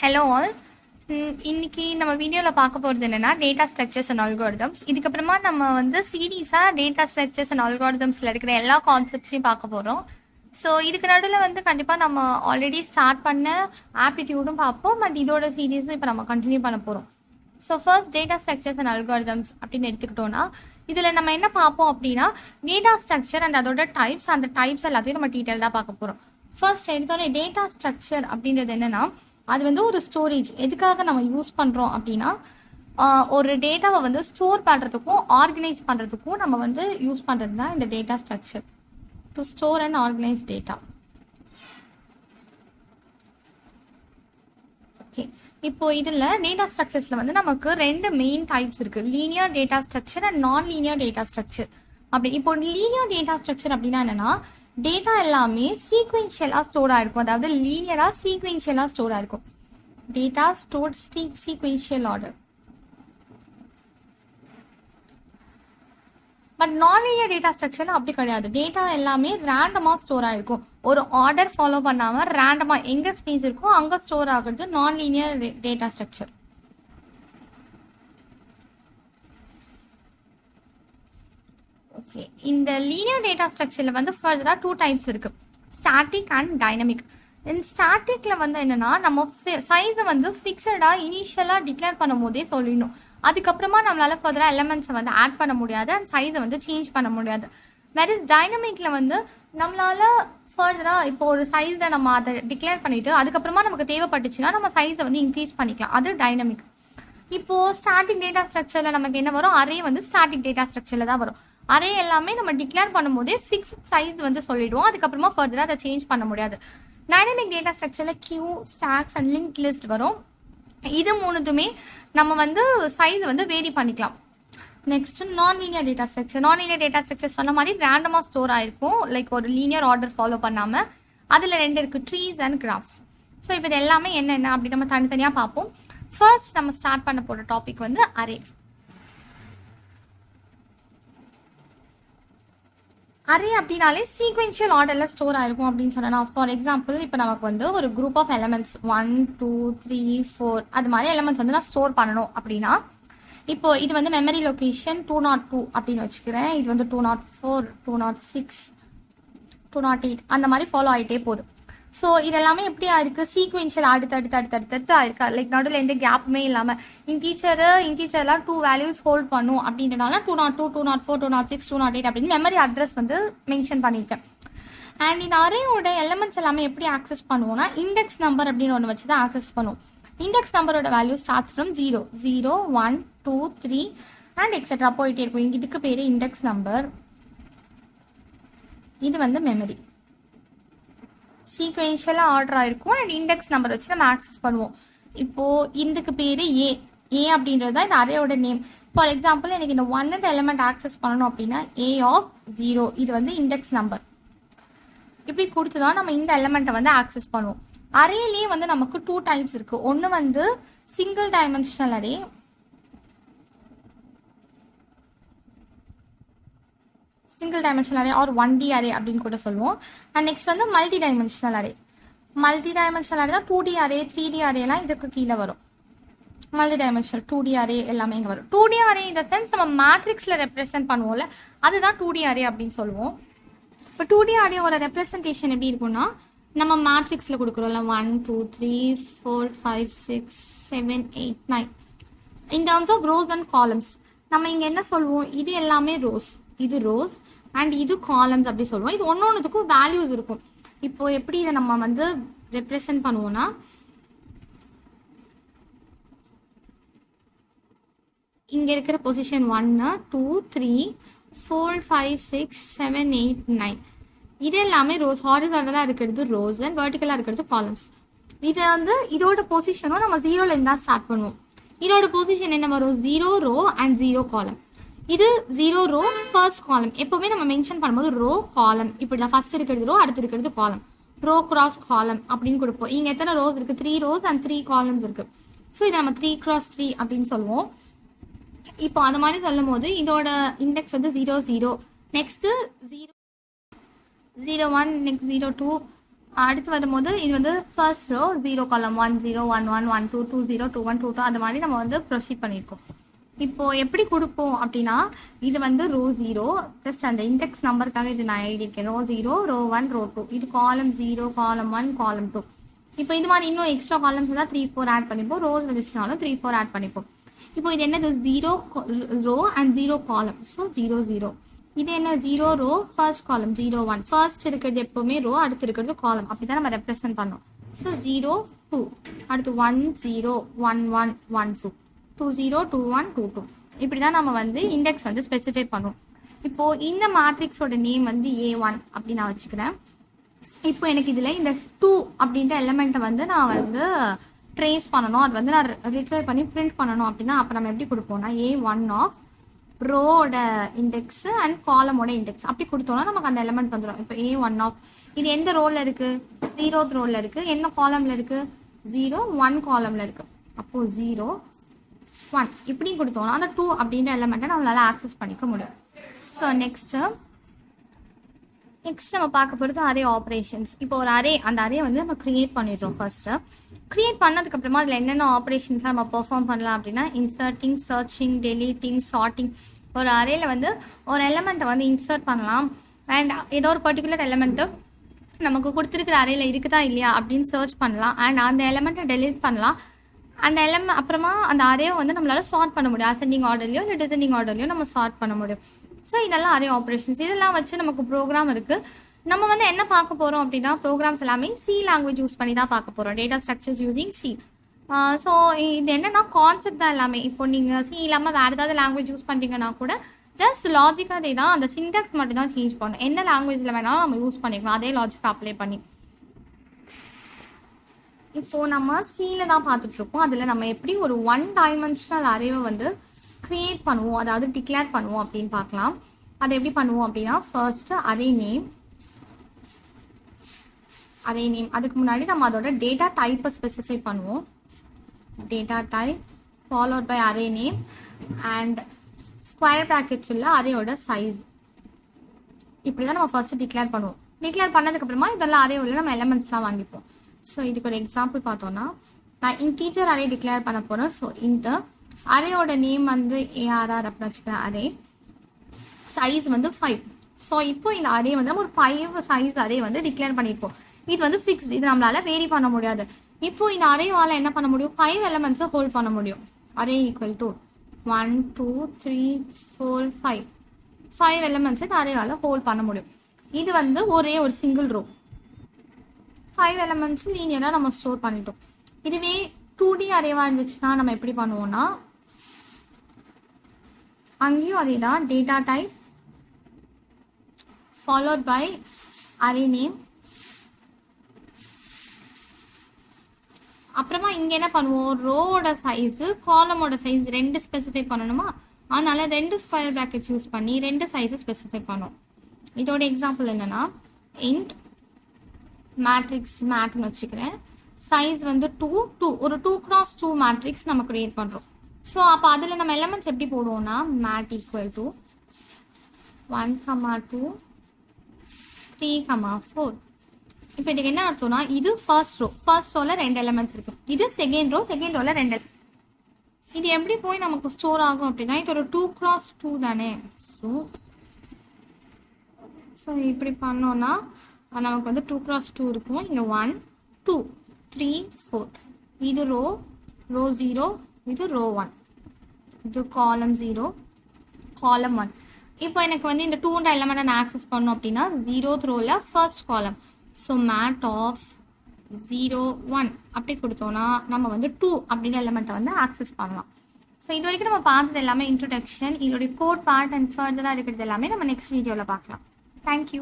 Hello all. இன்னைக்கு நம்ம வீடியோவில் பார்க்க போகிறது என்னென்னா டேட்டா ஸ்ட்ரக்சர்ஸ் அண்ட் அல்காரிதம்ஸ். இதுக்கப்புறமா நம்ம வந்து சீரீஸாக டேட்டா ஸ்ட்ரக்சர்ஸ் அண்ட் அல்காரிதம்ஸில் இருக்கிற எல்லா கான்செப்ட்ஸையும் பார்க்க போகிறோம். ஸோ இதுக்கு நடுவில் வந்து கண்டிப்பாக நம்ம ஆல்ரெடி ஸ்டார்ட் பண்ண ஆப்டிடியூடும் பார்ப்போம். பட் இதோட சீரீஸும் இப்போ நம்ம கண்டினியூ பண்ண போகிறோம். So first data structures and algorithms அப்படின்னு எடுத்துக்கிட்டோன்னா இதில் நம்ம என்ன பார்ப்போம் அப்படின்னா டேட்டா ஸ்ட்ரக்சர் அண்ட் அதோட டைப்ஸ், அந்த டைப்ஸ் எல்லாத்தையும் நம்ம டீட்டெயில்டாக பார்க்க போகிறோம். ஃபர்ஸ்ட் எடுத்தோடனே டேட்டா ஸ்ட்ரக்சர் அப்படின்றது என்னென்னா அது வந்து ஒரு ஸ்டோரேஜ். எதுக்காக நம்ம யூஸ் பண்ணுறோம் அப்படின்னா ஒரு டேட்டாவை வந்து ஸ்டோர் பண்ணுறதுக்கும் ஆர்கனைஸ் பண்ணுறதுக்கும் நம்ம வந்து யூஸ் பண்ணுறது தான் இந்த data structure, to store and organise data. Okay, இப்போ இதில் டேட்டா ஸ்ட்ரக்சர்ஸில் வந்து நமக்கு ரெண்டு மெயின் டைப்ஸ் இருக்குது, லீனியர் டேட்டா ஸ்ட்ரக்சர் அண்ட் நான் லீனியர் டேட்டா ஸ்ட்ரக்சர். அப்படி இப்போ லீனியர் டேட்டா ஸ்ட்ரக்சர் அப்படின்னா என்னென்னா டேட்டா எல்லாமே சீக்வென்ஷியலாக ஸ்டோர் ஆகிருக்கும், அதாவது லீனியராக சீக்வென்ஷியலாக ஸ்டோர் ஆகிருக்கும். Data stored sequential order. But நான் லீனியர் டேட்டா ஸ்ட்ரக்சர்ல அப்படி கிடையாது. டேட்டா எல்லாமே ரேண்டமாக ஸ்டோர் ஆகிருக்கும், ஒரு ஆர்டர் ஃபாலோ பண்ணாமல் ரேண்டமாக எங்கே ஸ்பேஸ் இருக்கோ அங்கே ஸ்டோர் ஆகுறது நான் லீனியர் டேட்டா ஸ்ட்ரக்சர். ஓகே, இந்த லீனியர் டேட்டா ஸ்ட்ரக்சரில் வந்து ஃபர்தராக டூ டைப்ஸ் இருக்குது, ஸ்டாட்டிக் அண்ட் டைனமிக். இந்த ஸ்டாட்டிக்கில் வந்து என்னென்னா நம்ம சைஸை வந்து ஃபிக்ஸடாக இனிஷியலாக டிக்ளேர் பண்ணும் போதே சொல்லிடணும். அதுக்கப்புறமா நம்மளால் ஃபர்தராக எலமெண்ட்ஸை வந்து ஆட் பண்ண முடியாது அண்ட் சைஸை வந்து சேஞ்ச் பண்ண முடியாது. வேறு டைனமிக்கில் வந்து நம்மளால் ஃபர்தராக இப்போ ஒரு சைஸை நம்ம அதை டிக்ளேர் பண்ணிவிட்டு அதுக்கப்புறமா நமக்கு தேவைப்பட்டுச்சுன்னா நம்ம சைஸை வந்து இன்க்ரீஸ் பண்ணிக்கலாம், அது டைனமிக். இப்போது ஸ்டாட்டிக் டேட்டா ஸ்ட்ரக்சரில் நமக்கு என்ன வரும், அரே வந்து ஸ்டாட்டிக் டேட்டா ஸ்ட்ரக்சரில் தான் வரும். அரே எல்லாமே நம்ம டிக்ளேர் பண்ணும்போதே ஃபிக்ஸ்ட் சைஸ் வந்து சொல்லிடுவோம், அதுக்கப்புறமா ஃபர்தராக அதை சேஞ்ச் பண்ண முடியாது. டைனமிக் டேட்டா ஸ்ட்ரக்சரில் queue, stacks and link list வரும். இது மூணுதுமே நம்ம வந்து சைஸ் வந்து வேரி பண்ணிக்கலாம். நெக்ஸ்ட் நான் லீனியர் டேட்டா ஸ்ட்ரக்சர். நான் லீனியர் டேட்டா ஸ்ட்ரக்சர் சொன்ன மாதிரி ரேண்டமாக ஸ்டோர் ஆயிருக்கும், லைக் ஒரு லீனியர் ஆர்டர் ஃபாலோ பண்ணாமல். அதில் ரெண்டு இருக்குது, ட்ரீஸ் அண்ட் கிராஃப்ஸ். ஸோ இப்போ இது எல்லாமே என்னென்ன அப்படி நம்ம தனித்தனியாக பார்ப்போம். ஃபர்ஸ்ட் நம்ம ஸ்டார்ட் பண்ண போகிற டாபிக் வந்து அரே. அரே அப்படின்னாலே சீக்வென்ஷியல் ஆர்டரில் ஸ்டோர் ஆகிருக்கும் அப்படின்னு சொன்னால், ஃபார் எக்ஸாம்பிள் இப்போ நமக்கு வந்து ஒரு குரூப் ஆஃப் எலமெண்ட்ஸ் 1 2 3 4 அது மாதிரி எலமெண்ட்ஸ் வந்து நான் ஸ்டோர் பண்ணணும் அப்படின்னா, இப்போ இது வந்து மெமரி லொக்கேஷன் 202 அப்படின்னு வச்சுக்கிறேன். இது வந்து 204 206 208 அந்த மாதிரி ஃபாலோ ஆகிட்டே போகுது. ஸோ இதெல்லாமே எப்படி ஆயிருக்கு, சீக்வென்ஷியல் அடுத்தடுத்து ஆயிருக்கா, லைக் நடுவில் எந்த கேப்புமே இல்லாமல். இன்டீச்சர்லாம் 2 வேல்யூஸ் ஹோல்ட் பண்ணும் அப்படின்றனால 202 204 206 208 அப்படின்னு மெமரி அட்ரஸ் வந்து மென்ஷன் பண்ணியிருக்கேன். அண்ட் இந்த அரேயோட எலமெண்ட்ஸ் எல்லாமே எப்படி ஆக்சஸ் பண்ணுவோம்னா இண்டெக்ஸ் நம்பர் அப்படின்னு ஒன்று வச்சு தான் ஆக்சஸ் பண்ணுவோம். இண்டெக்ஸ் நம்பரோட value starts from 0 0 1 2 3 and etcetera போயிட்டே இருக்கும். இங்கே இதுக்கு பேர் இண்டெக்ஸ் நம்பர், இது வந்து மெமரி. சீக்வென்ஷியலாக ஆர்டர் ஆகிருக்கும் அண்ட் இண்டெக்ஸ் நம்பர் வச்சு நம்ம ஆக்சஸ் பண்ணுவோம். இப்போது இதுக்கு பேர் ஏ அப்படின்றது தான் இந்த அரேயோட நேம். ஃபார் எக்ஸாம்பிள் எனக்கு இந்த 1 எலிமெண்ட் ஆக்சஸ் பண்ணணும் அப்படின்னா A of 0 இது வந்து இண்டெக்ஸ் நம்பர். இப்படி கொடுத்து தான் நம்ம இந்த எலிமெண்ட்டை வந்து ஆக்சஸ் பண்ணுவோம். அரேலேயே வந்து நமக்கு 2 டைப்ஸ் இருக்குது. ஒன்று வந்து single dimensional array, single dimensional array or 1D array அப்படின்னு கூட சொல்லுவோம். அண்ட் நெக்ஸ்ட் வந்து multi dimensional array. Multi dimensional array தான் 2D அரே 3D அரேலாம் இதுக்கு கீழே வரும். மல்டி டைமென்ஷனல் 2D அரே எல்லாமே இங்கே வரும். 2D அரே இந்த சென்ஸ் நம்ம மேட்ரிக்ஸில் ரெப்ரசென்ட் பண்ணுவோம்ல, அதுதான் 2D அரே அப்படின்னு சொல்லுவோம். இப்போ 2D அரேயோட ரெப்ரசன்டேஷன் எப்படி இருக்கும்னா, நம்ம மேட்ரிக்ஸில் கொடுக்குறோம்ல 1 2 3 4 5 6 7 8 9 in terms of rows and columns. நம்ம இங்கே என்ன சொல்லுவோம், இது எல்லாமே ரோஸ், இது ரோஸ் அண்ட் இது காலம்ஸ் அப்படி சொல்லுவோம். இது ஒன்னொன்றுக்கும் வேல்யூஸ் இருக்கும். இப்போ எப்படி இதை நம்ம வந்து ரெப்ரசென்ட் பண்ணுவோம்னா, இங்கே இருக்கிற பொசிஷன் 1 2 3 4 5 6 7 8 9 இது எல்லாமே ரோஸ். ஹாரிசான்டலாக இருக்கிறது ரோஸ் அண்ட் வெர்டிக்கலாக இருக்கிறது காலம்ஸ். இதை வந்து இதோட பொசிஷனும் நம்ம 0லேருந்து தான் ஸ்டார்ட் பண்ணுவோம். இதோட பொசிஷன் என்ன வரும், 0 ரோ அண்ட் 0 காலம். இது 0 ரோ ஃபர்ஸ்ட் காலம். எப்போவுமே நம்ம மென்ஷன் பண்ணும்போது ரோ காலம் இப்படி தான், ஃபர்ஸ்ட் இருக்கிறது ரோ அடுத்து இருக்கிறது காலம், ரோ கிராஸ் காலம் அப்படின்னு கொடுப்போம். இங்கே எத்தனை ரோஸ் இருக்குது, 3 ரோஸ் அண்ட் 3 காலம்ஸ் இருக்குது. ஸோ இதை நம்ம 3 x 3 அப்படின்னு சொல்லுவோம். இப்போ அந்த மாதிரி சொல்லும் போது இதோட இண்டெக்ஸ் வந்து 0 0, நெக்ஸ்ட்டு 0 0 1, நெக்ஸ்ட் 0 2 அடுத்து வரும்போது இது வந்து ஃபர்ஸ்ட் ரோ 0 காலம் 1 0 1 1 1 2 2 0 2 1 2 2 அந்த மாதிரி நம்ம வந்து ப்ரொசீட் பண்ணியிருக்கோம். இப்போ எப்படி கொடுப்போம் அப்படின்னா இது வந்து ரோ 0, ஜஸ்ட் அந்த இண்டெக்ஸ் நம்பருக்காக இது நான் எழுதியிருக்கேன். ரோ 0 ரோ 1 ரோ 2, இது காலம் 0 காலம் 1 காலம் 2. இப்போ இது மாதிரி இன்னும் எக்ஸ்ட்ரா காலம்ஸ் தான் 3 4 ஆட் பண்ணிப்போம். ரோஸ் வந்துச்சுனாலும் 3 4 ஆட் பண்ணிப்போம். இப்போ இது என்னது 0 ரோ அண்ட் 0 காலம், ஸோ 0 0. இது என்ன 0 ரோ ஃபர்ஸ்ட் காலம் 0 1, ஃபர்ஸ்ட் இருக்கிறது எப்பவுமே ரோ, அடுத்து இருக்கிறது காலம், அப்படி தான் நம்ம ரெப்ரசென்ட் பண்ணோம். ஸோ 0 2, அடுத்து 1 0 1 1 1 2 2 0 2 1 2 2, இப்படி தான் நம்ம வந்து இண்டெக்ஸ் வந்து ஸ்பெசிஃபை பண்ணுவோம். இப்போ இந்த மேட்ரிக்ஸோட நேம் வந்து A1 அப்படி நான் வச்சுக்கிறேன். இப்போ எனக்கு இதில் இந்த 2 அப்படின்ற எலிமெண்ட்டை வந்து நான் வந்து ட்ரேஸ் பண்ணணும், அது வந்து நான் ரிட்ரைவ் பண்ணி பிரிண்ட் பண்ணணும் அப்படின்னா அப்போ நம்ம எப்படி கொடுப்போம்னா A1 ஆஃப் ரோட இண்டெக்ஸ் அண்ட் காலமோட இண்டெக்ஸ் அப்படி கொடுத்தோம்னா நமக்கு அந்த எலிமெண்ட் வந்துடும். இப்போ A1 ஆஃப் இது எந்த ரோலில் இருக்குது, 0th ரோலில் இருக்குது, என்ன காலமில் இருக்குது 0 1 காலமில் இருக்குது. அப்போது 0 1 இப்படி கொடுத்தோம்னா அந்த 2 அப்படின்ற எலிமெண்ட்டை நம்மளால் ஆக்சஸ் பண்ணிக்க முடியும். ஸோ நெக்ஸ்ட் நம்ம பார்க்க போகிறது அரே ஆப்ரேஷன்ஸ். இப்போ ஒரு அரே, அந்த அரே வந்து நம்ம க்ரியேட் பண்ணிடுறோம். ஃபர்ஸ்ட்டு க்ரியேட் பண்ணதுக்கப்புறமா அதில் என்னென்ன ஆப்ரேஷன்ஸ் நம்ம பெர்ஃபார்ம் பண்ணலாம் அப்படின்னா இன்சர்ட்டிங், சர்ச்சிங், டெலீட்டிங், சார்ட்டிங். ஒரு அரேல வந்து ஒரு எலிமெண்ட்டை வந்து இன்சர்ட் பண்ணலாம் அண்ட் ஏதோ ஒரு பர்டிகுலர் எலிமெண்ட்டு நமக்கு கொடுத்துருக்குற அரேல இருக்குதா இல்லையா அப்படின்னு சர்ச் பண்ணலாம் அண்ட் அந்த எலிமெண்ட்டை டெலீட் பண்ணலாம். அந்த அப்புறமா அந்த அரேவை வந்து நம்மளால சார்ட் பண்ண முடியும். அசெண்டிங் ஆர்டர்லையோ இல்லை டிசெண்டிங் ஆர்டர்லையோ நம்ம சார்ட் பண்ண முடியும். ஸோ இதெல்லாம் அரே ஆப்ரேஷன்ஸ். இதெல்லாம் வச்சு நமக்கு ப்ரோக்ராம் இருக்குது. நம்ம வந்து என்ன பார்க்க போகிறோம் அப்படின்னா ப்ரோக்ராம்ஸ் எல்லாமே C லாங்குவேஜ் யூஸ் பண்ணி தான் பார்க்க போகிறோம். Data structures using C. So இது என்னென்னா கான்செப்ட் தான் எல்லாமே. இப்போ நீங்கள் C இல்லாமல் வேறு ஏதாவது லாங்குவேஜ் யூஸ் பண்ணுறீங்கன்னா கூட ஜஸ்ட் லாஜிக்காக தான், அந்த சின்டாக்ஸ் மட்டும் தான் சேஞ்ச் பண்ணணும். என்ன லாங்குவேஜில் வேணாலும் நம்ம யூஸ் பண்ணிக்கலாம், அதே லாஜிக் அப்ளை பண்ணி. இப்போது நம்ம Cல தான் பார்த்துட்ருக்கோம். அதில் நம்ம எப்படி ஒரு 1 டைமென்ஷனல் அரேவை வந்து க்ரியேட் பண்ணுவோம், அதாவது டிக்ளேர் பண்ணுவோம் அப்படின்னு பார்க்கலாம். அதை எப்படி பண்ணுவோம் அப்படின்னா ஃபர்ஸ்ட்டு அரே நேம். அதுக்கு முன்னாடி நம்ம அதோட டேட்டா டைப்பை ஸ்பெசிஃபை பண்ணுவோம். Data type followed by array name and square brackets உள்ள அரேயோட சைஸ். இப்படி தான் நம்ம ஃபர்ஸ்ட் டிக்ளேர் பண்ணுவோம். டிக்ளேர் பண்ணதுக்கப்புறமா இதெல்லாம் அரே உள்ள நம்ம எலிமெண்ட்ஸ்லாம் வாங்கிப்போம். ஸோ இதுக்கு ஒரு எக்ஸாம்பிள் பார்த்தோன்னா நான் இன்டீஜர் அரே டிக்ளேர் பண்ண போகிறேன். ஸோ இன்டர் அரேயோட நேம் வந்து ARR அப்படின்னு வச்சுக்கிறேன். அரே சைஸ் வந்து 5. ஸோ இப்போ இந்த அரே வந்து நம்ம ஒரு 5 சைஸ் அரே வந்து டிக்ளேர் பண்ணியிருப்போம். இது வந்து ஃபிக்ஸ், இது நம்மளால வேரி பண்ண முடியாது. இப்போ இந்த அரேவால் என்ன பண்ண முடியும், 5 எலிமெண்ட்ஸை ஹோல்ட் பண்ண முடியும். அரே ஈக்குவல் டு 1 2 3 4 5 எலிமெண்ட்ஸை இந்த அரேவால் ஹோல்ட் பண்ண முடியும். இது வந்து ஒரே ஒரு சிங்கிள் ரோ. 5 எலிமெண்ட்ஸ் லீனியராக நம்ம ஸ்டோர் பண்ணிட்டோம். இதுவே 2D அரேவாக இருந்துச்சுன்னா நம்ம எப்படி பண்ணுவோம்னா அங்கேயும் அதே தான், data type followed by array name. அப்புறமா இங்கே என்ன பண்ணுவோம், ரோவோட சைஸு காலமோட சைஸ் 2 ஸ்பெசிஃபை பண்ணணுமா, அதனால 2 ஸ்கொயர் ப்ராக்கெட்ஸ் யூஸ் பண்ணி 2 சைஸை ஸ்பெசிஃபை பண்ணோம். இதோட எக்ஸாம்பிள் என்னன்னா இன்ட் மேட்ரிக்ஸ் மேட்னு வச்சுக்கிறேன். சைஸ் வந்து 2 2, ஒரு 2x2 மேட்ரிக்ஸ் நம்ம கிரியேட் பண்ணுறோம். ஸோ அப்போ அதில் நம்ம எலிமெண்ட்ஸ் எப்படி போடுவோம்னா மேட் ஈக்குவல் டு 1 2 3 4. இப்போ இதுக்கு என்ன அர்த்தம்னா இது ஃபர்ஸ்ட் ரோவில் 2 எலிமெண்ட்ஸ் இருக்கு, இது செகண்ட் ரோவில் 2. இது எப்படி போய் நமக்கு ஸ்டோர் ஆகும் அப்படின்னா இது ஒரு 2x2 தானே. ஸோ இப்படி பண்ணோன்னா நமக்கு வந்து 2x2 இருக்கும். இங்கே 1 2 3 4, இது ரோ 0, இது ரோ 1, இது காலம் 0 காலம் 1. இப்போ எனக்கு வந்து இந்த 2 எலிமெண்ட்டை நான் ஆக்சஸ் பண்ணோம் அப்படின்னா 0th ரோவில் first column. So made of 0 1 அப்படி கொடுத்தோன்னா நம்ம வந்து 2 அப்படின்ற எலிமெண்ட்டை வந்து ஆக்சஸ் பண்ணலாம். ஸோ இது வரைக்கும் நம்ம பார்த்தது எல்லாமே இன்ட்ரோடக்ஷன். இதோடைய கோட் பார்ட் அண்ட் ஃபர்தராக இருக்கிறது எல்லாமே நம்ம நெக்ஸ்ட் வீடியோவில் பார்க்கலாம். தேங்க்யூ.